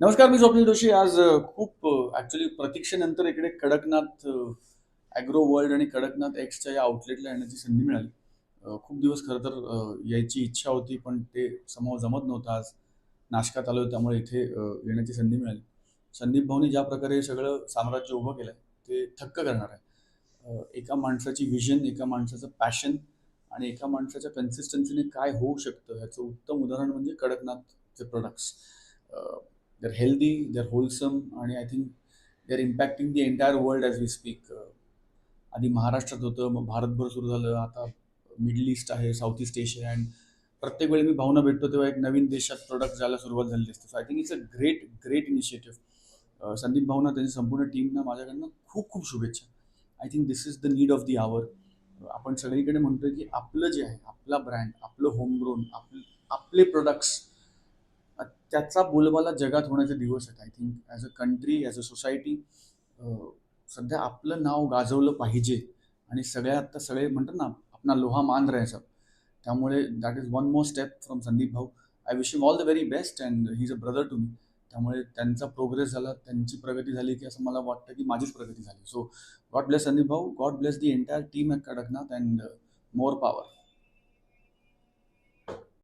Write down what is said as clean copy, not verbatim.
नमस्कार, मी स्वप्नील जोशी. आज खूप ॲक्चुअली प्रतीक्षेनंतर इकडे कडकनाथ ॲग्रो वर्ल्ड आणि कडकनाथ एक्सच्या या आउटलेटला येण्याची संधी मिळाली. खूप दिवस खरं तर यायची इच्छा होती, पण ते समहाऊ जमत नव्हतं. आज नाशकात आलो त्यामुळे इथे येण्याची संधी मिळाली. संदीप भाऊनी ज्या प्रकारे हे सगळं साम्राज्य उभं केलं ते थक्क करणार आहे. एका माणसाची व्हिजन, एका माणसाचं पॅशन आणि एका माणसाच्या कन्सिस्टन्सीने काय होऊ शकतं ह्याचं उत्तम उदाहरण म्हणजे कडकनाथचे products. They're healthy, they're wholesome, आणि I think they are impacting the entire world as we speak. आधी महाराष्ट्रात होतं, मग भारतभर सुरू झालं, आता मिडल ईस्ट आहे, साऊथ ईस्ट एशिया. अँड प्रत्येक वेळी मी भावना भेटतो तेव्हा एक नवीन देशात प्रोडक्ट जायला सुरुवात झालेली असते. So I think it's a great great initiative. Sandeep Bhavna, त्यांची संपूर्ण टीमना माझ्याकडनं खूप खूप शुभेच्छा. I think this is the need of the hour. आपण सगळीकडे म्हणतोय की आपलं जे आहे, आपला ब्रँड, आपलं होमग्रोन, आपले प्रोडक्ट्स, त्याचा बोलबाला जगात होण्याचे दिवस आहेत. I think as a country, as a society सध्या आपलं नाव गाजवलं पाहिजे. आणि सगळ्यात आता सगळे म्हणतात ना, आपला लोहा मान रहे सब. त्यामुळे that is one more step from Sandeep भाऊ. I wish him all the very best, and he is a brother to me. त्यामुळे त्यांचा प्रोग्रेस झाला, त्यांची प्रगती झाली की असं मला वाटतं की माझीच प्रगती झाली. सो गॉड ब्लेस संदीप भाऊ, God bless the entire team at Kadaknath, and more power.